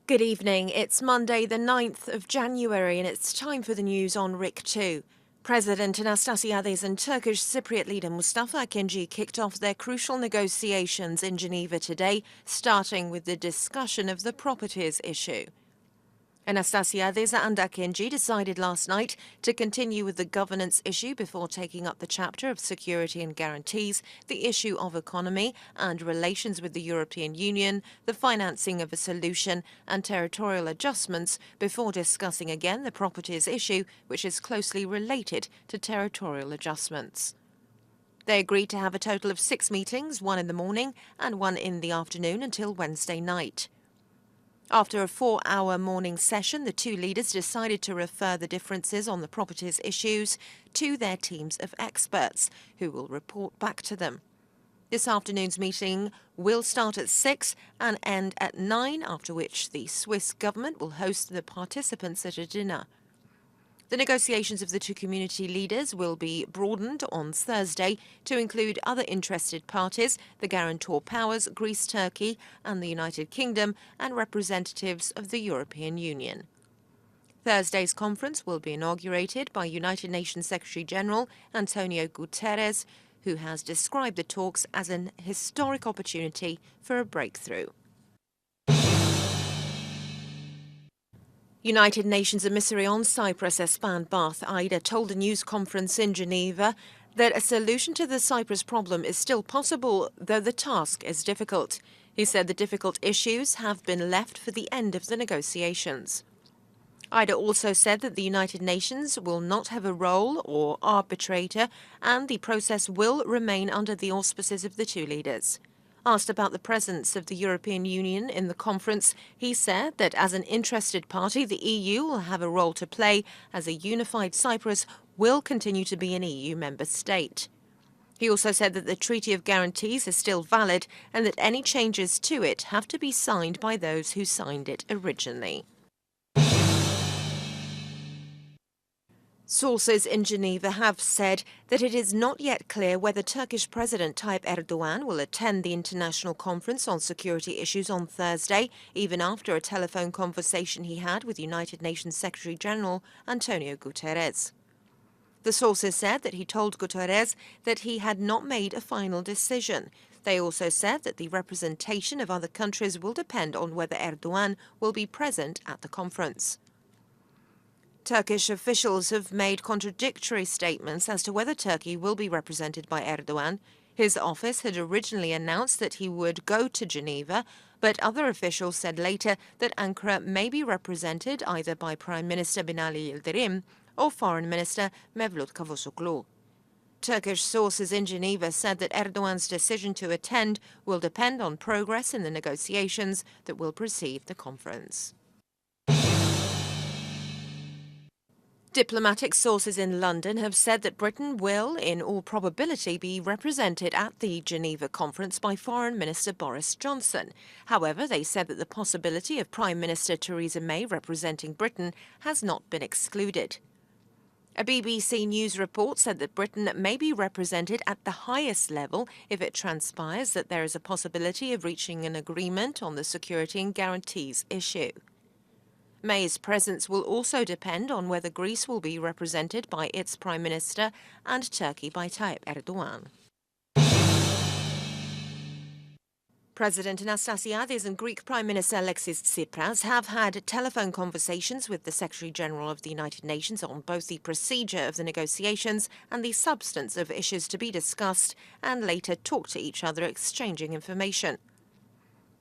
Good evening. It's Monday, the 9th of January, and it's time for the news on RIK2. President Anastasiades and Turkish Cypriot leader Mustafa Akinci kicked off their crucial negotiations in Geneva today, starting with the discussion of the properties issue. Anastasiades and Akinci decided last night to continue with the governance issue before taking up the chapter of security and guarantees, the issue of economy and relations with the European Union, the financing of a solution and territorial adjustments before discussing again the properties issue, which is closely related to territorial adjustments. They agreed to have a total of 6 meetings, one in the morning and one in the afternoon until Wednesday night. After a 4-hour morning session, the two leaders decided to refer the differences on the properties issues to their teams of experts, who will report back to them. This afternoon's meeting will start at 6 and end at 9, after which the Swiss government will host the participants at a dinner. The negotiations of the two community leaders will be broadened on Thursday to include other interested parties, the guarantor powers, Greece, Turkey and the United Kingdom, and representatives of the European Union. Thursday's conference will be inaugurated by United Nations Secretary-General Antonio Guterres, who has described the talks as an historic opportunity for a breakthrough. United Nations emissary on Cyprus, Espan Barth Ida, told a news conference in Geneva that a solution to the Cyprus problem is still possible, though the task is difficult. He said the difficult issues have been left for the end of the negotiations. Ida also said that the United Nations will not have a role or arbitrator, and the process will remain under the auspices of the two leaders. Asked about the presence of the European Union in the conference, he said that as an interested party, the EU will have a role to play, as a unified Cyprus will continue to be an EU member state. He also said that the Treaty of Guarantees is still valid and that any changes to it have to be signed by those who signed it originally. Sources in Geneva have said that it is not yet clear whether Turkish President Tayyip Erdogan will attend the International Conference on Security Issues on Thursday, even after a telephone conversation he had with United Nations Secretary-General Antonio Guterres. The sources said that he told Guterres that he had not made a final decision. They also said that the representation of other countries will depend on whether Erdogan will be present at the conference. Turkish officials have made contradictory statements as to whether Turkey will be represented by Erdogan. His office had originally announced that he would go to Geneva, but other officials said later that Ankara may be represented either by Prime Minister Binali Yildirim or Foreign Minister Mevlut Cavusoglu. Turkish sources in Geneva said that Erdogan's decision to attend will depend on progress in the negotiations that will precede the conference. Diplomatic sources in London have said that Britain will, in all probability, be represented at the Geneva conference by Foreign Minister Boris Johnson. However, they said that the possibility of Prime Minister Theresa May representing Britain has not been excluded. A BBC News report said that Britain may be represented at the highest level if it transpires that there is a possibility of reaching an agreement on the security and guarantees issue. May's presence will also depend on whether Greece will be represented by its Prime Minister and Turkey by Tayyip Erdogan. President Anastasiades and Greek Prime Minister Alexis Tsipras have had telephone conversations with the Secretary-General of the United Nations on both the procedure of the negotiations and the substance of issues to be discussed, and later talked to each other, exchanging information.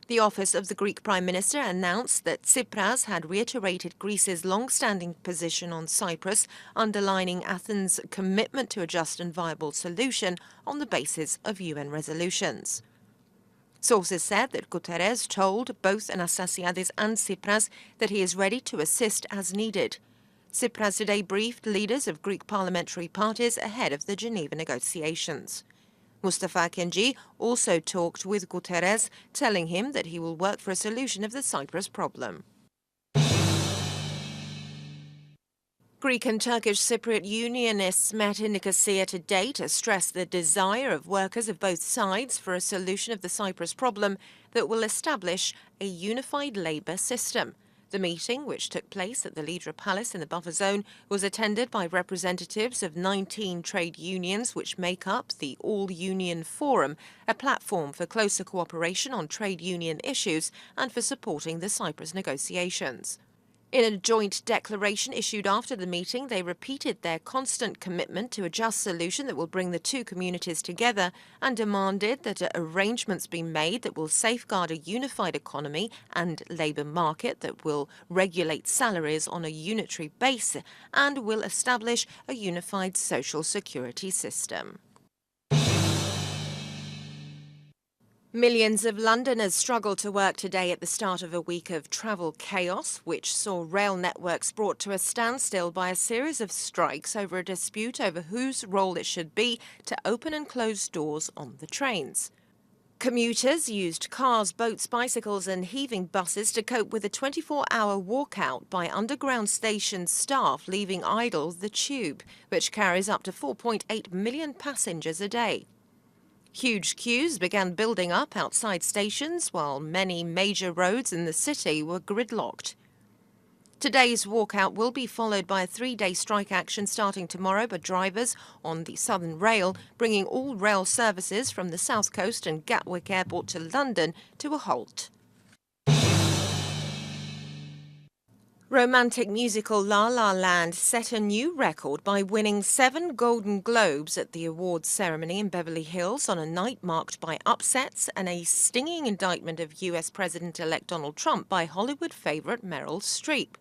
The office of the Greek Prime Minister announced that Tsipras had reiterated Greece's long-standing position on Cyprus, underlining Athens' commitment to a just and viable solution on the basis of UN resolutions. Sources said that Guterres told both Anastasiades and Tsipras that he is ready to assist as needed. Tsipras today briefed leaders of Greek parliamentary parties ahead of the Geneva negotiations. Mustafa Akinci also talked with Guterres, telling him that he will work for a solution of the Cyprus problem. Greek and Turkish Cypriot unionists met in Nicosia today to stress the desire of workers of both sides for a solution of the Cyprus problem that will establish a unified labour system. The meeting, which took place at the Lidra Palace in the buffer zone, was attended by representatives of 19 trade unions which make up the All-Union Forum, a platform for closer cooperation on trade union issues and for supporting the Cyprus negotiations. In a joint declaration issued after the meeting, they repeated their constant commitment to a just solution that will bring the two communities together and demanded that arrangements be made that will safeguard a unified economy and labour market that will regulate salaries on a unitary basis and will establish a unified social security system. Millions of Londoners struggled to work today at the start of a week of travel chaos, which saw rail networks brought to a standstill by a series of strikes over a dispute over whose role it should be to open and close doors on the trains. Commuters used cars, boats, bicycles and heaving buses to cope with a 24-hour walkout by underground station staff leaving idle the tube, which carries up to 4.8 million passengers a day. Huge queues began building up outside stations while many major roads in the city were gridlocked. Today's walkout will be followed by a 3-day strike action starting tomorrow by drivers on the Southern Rail, bringing all rail services from the South Coast and Gatwick Airport to London to a halt. Romantic musical La La Land set a new record by winning 7 Golden Globes at the awards ceremony in Beverly Hills on a night marked by upsets and a stinging indictment of U.S. President-elect Donald Trump by Hollywood favourite Meryl Streep.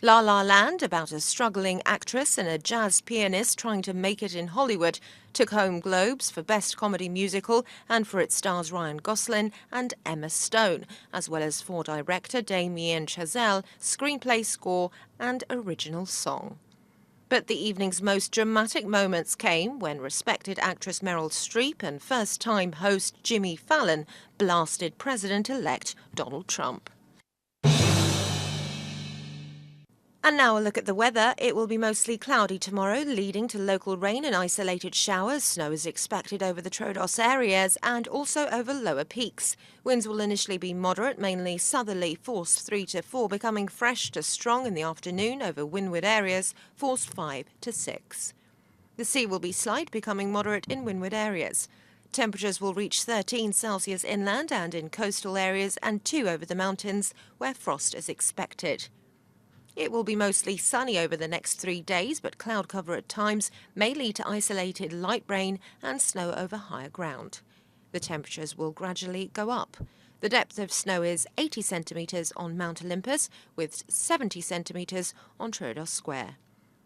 La La Land, about a struggling actress and a jazz pianist trying to make it in Hollywood, took home Globes for Best Comedy Musical and for its stars Ryan Gosling and Emma Stone, as well as for director Damien Chazelle, screenplay score and original song. But the evening's most dramatic moments came when respected actress Meryl Streep and first-time host Jimmy Fallon blasted President-elect Donald Trump. And now a look at the weather. It will be mostly cloudy tomorrow, leading to local rain and isolated showers. Snow is expected over the Troodos areas and also over lower peaks. Winds will initially be moderate, mainly southerly, force 3 to 4, becoming fresh to strong in the afternoon over windward areas, force 5 to 6. The sea will be slight, becoming moderate in windward areas. Temperatures will reach 13 Celsius inland and in coastal areas and 2 over the mountains, where frost is expected. It will be mostly sunny over the next 3 days, but cloud cover at times may lead to isolated light rain and snow over higher ground. The temperatures will gradually go up. The depth of snow is 80 centimetres on Mount Olympus, with 70 centimetres on Troodos Square.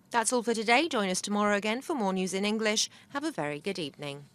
That's all for today. Join us tomorrow again for more news in English. Have a very good evening.